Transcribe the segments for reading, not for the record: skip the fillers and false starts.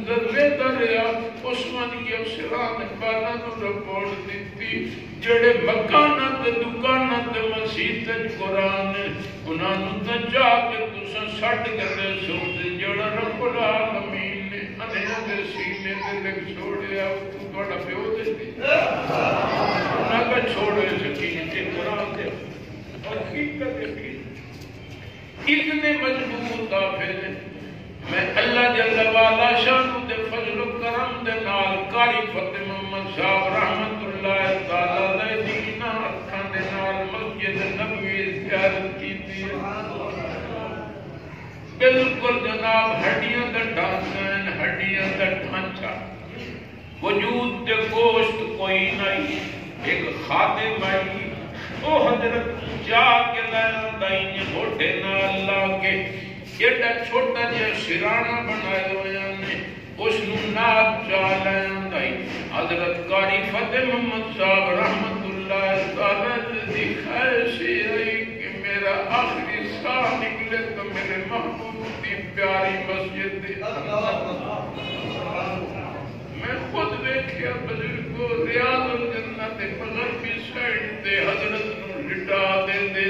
ذرے دریا عثمان کی افسران بالانو رپورٹ دیتی جڑے مکانت دکانت مسیحت قرآن انہوں نے جا کے تسا سٹ کرنے سوڑتے جڑا رب العالمین نے انہیں دے سینے دے لگ چھوڑیا تو بڑا پیو دیتی انہوں کا چھوڑے سکین کے قرآن دے اور حقیقت ہے اتنے مجبور کافر ہیں میں اللہ جل وعلا شان دے فضل و کرم دے نال قاری فتح محمد صاحب رحمت اللہ تعالی علیہ دینا اکھاں دے نال مسجد نبوی زیارت کیتی ہے بالکل جناب ہڈیاں دا ڈھانچہ ہڈیاں دا ڈھانچہ وجود دے گوشت کوئی نہیں ایک خادم آئی او حضرت جا کے لینا دائیں موٹے نال لا کے ایڈا چھوٹا جہاں سرانہ بنائے ہوئے نے اس نو ناب چاہ لینا دائیں حضرت قاری فتح محمد صاحب رحمت اللہ تعالی دی خیر سے آئی کہ میرا آخری ساہ نکلے تو میرے محبوب دی پیاری مسجد دی میں خود دیکھیا بزرگو ریاض الجنت مغربی سائٹ دے حضرت نو لٹا دے دے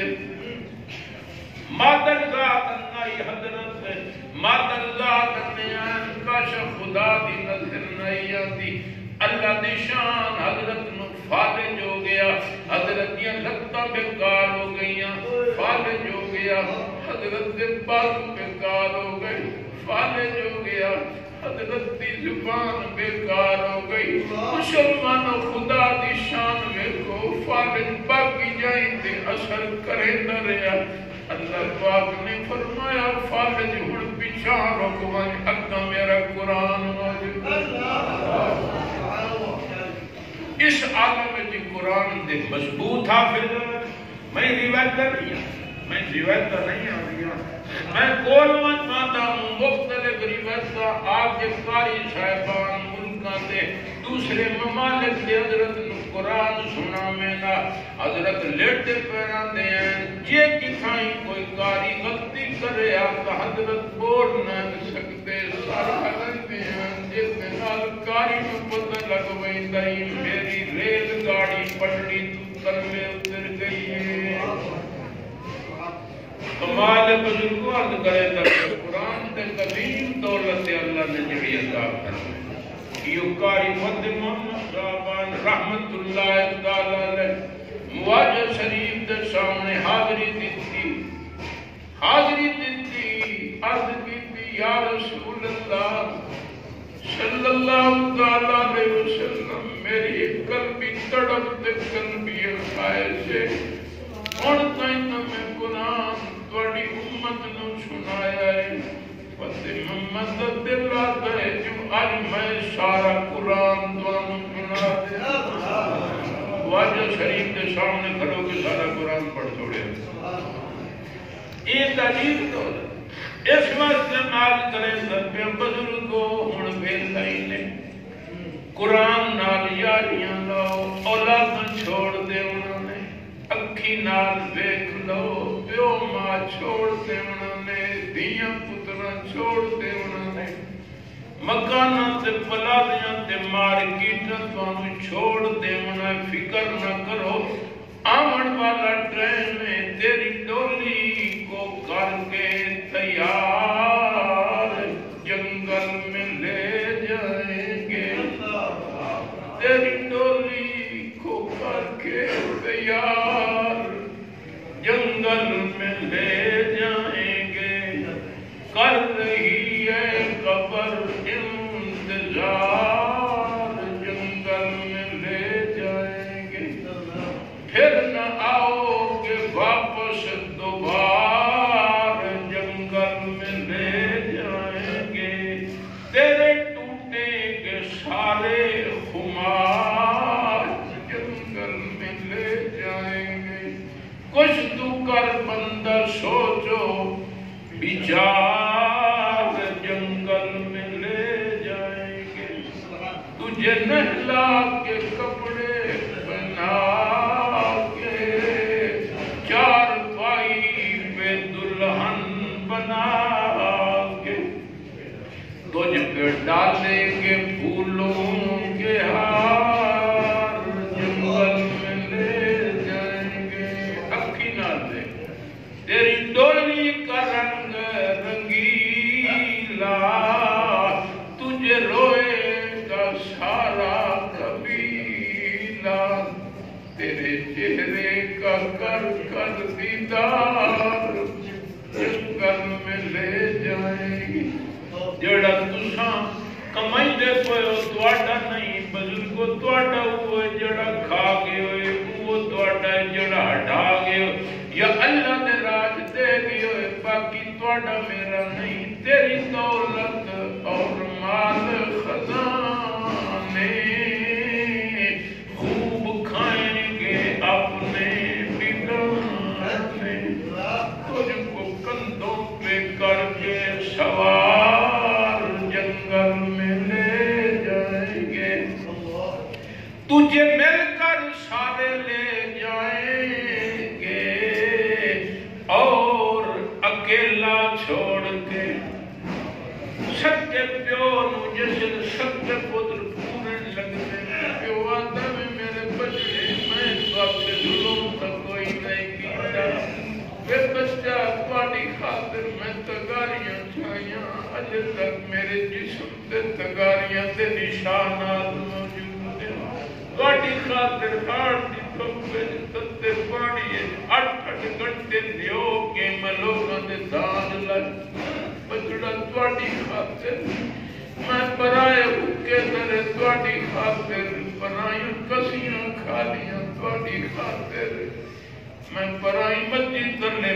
مادر ذات انہی حضرت مادر ذات انہی کاش خدا دی نظر نہیں آتی اللہ دی شان حضرت نو فالج ہو گیا حضرت یہ لگتا بیکار ہو گئیاں فالج ہو گیا حضرت دے بازو بیکار ہو گئی فالج ہو گیا حضرت دی زبان بیکار ہو گئی مسلمان خدا دی شان میں کو فالج باقی جائیں تے اثر کرے نہ رہا اللہ پاک نے فرمایا فالج ہن پیچھان رکوان اگا میرا قرآن موجود اس عالم جی قرآن دے مضبوط حافظ میں روایت نہیں ہوں میں روایت نہیں ہوں میں کولوان ماتا ہوں مختلف روایت آپ کے قاری صاحبان ملکاں دے دوسرے ممالک دے حضرت نو قرآن سنا مینا حضرت لیٹے پیران دے ہیں یہ کتھائیں کوئی قاری غلطی کرے آپ حضرت بول نہ سکتے سارا حضرت دے ہیں جس میں نال قاری نو پتہ لگوئی دائی میری ریل گاڑی پڑھڑی تو کلمے اتر گئی ہے کمال بزرگو عرض کرے تک قرآن تے قدیم دولت اللہ نے جڑی عطا فرمائی یہ قاری فتح محمد صاحبان رحمت اللہ تعالی علیہ مواجہ شریف دے سامنے حاضری دیتی عرض کیتی یا رسول اللہ صلی اللہ تعالی علیہ وسلم میری قلبی تڑپ تے قلبی خواہش ہے اور تائیں میں قرآن توڑی امت نو سنایا ہے فتح محمد دل آتا ہے جو آج میں سارا قرآن دوانو سنا دے واجہ شریف کے سامنے کھڑو کے سارا قرآن پڑھ چھوڑے یہ تعلیم تو اس وقت نال کریں سب بزرگو ہن بین لائنے قرآن نال یاریاں لاؤ اولاد چھوڑ دے انہوں نے اکھی نال دیکھ لو پیو ماں چھوڑ دے انہوں نے دیاں پترہ چھوڑ دے انہوں نے مکانہ تے پلادیاں تے مارکیٹاں تو چھوڑ دے انہوں نے فکر نہ کرو آمن والا ٹرین میں تیری ڈولی کو کر کے تیار جنگل میں لے جائیں گے تیری ڈولی کو کر کے تیار جنگل میں لے جائیں گے کر رہی ہے قبر انتظار جنگل میں لے جائیں گے پھر نہ آؤ گے واپس دوبار جنگل میں لے جائیں گے تیرے ٹوٹیں گے سارے خمار جنگل میں لے جائیں گے کچھ تو کر بندہ سوچو بیچار جنگل میں لے جائیں گے تجھے نہلا کے کپڑے بنا کے چار پائی پہ دلہن بنا کے تجھ ڈالیں گے پھولوں کے ہار جنگل میں لے جائیں گے اکھی نہ دے تیری ڈولی کا رنگ رنگیلا تجھے روئے گا سارا قبیلہ تیرے چہرے کا کر کر دیدار جنگل میں لے جائیں گے جڑا تساں کمائی دے پئے ہو تواڈا نہیں بزرگو تواڈا ہوئے جڑا کھا گئے ہوئے وہ تواڈا ہے جڑا ہٹا گئے ہو یا اللہ نے راج دے گئے ہوئے باقی تواڈا میرا نہیں تیری دولت اور مال خزانے خوب کھائیں گے اپنے بگانے تجھ کو کندھوں پہ کر کے سوار جنگل میں لے جائیں گے تجھے مل کر سارے لے جائیں گے اور اکیلا چھوڑ کے سچے پیو نو جسل سچے پتر پورے لگتے پیو آتا میں میرے بچے میں تو اپنے ظلم تک کوئی نہیں کیتا وے بچہ تواڈی خاطر میں تگاریاں چھائیاں اج تک میرے جسم تے تگاریاں تے نشانات موجود ہیں تواڈی خاطر ہارٹ دی پمپے تتے پانی 8 گھنٹے دیو کے میں لوگاں دے دان لگ بچڑا تواڈی خاطر میں برائے حکے درے تواڈی خاطر برائیں کسیاں کھالیاں تواڈی خاطر میں برائی مسجد کرنے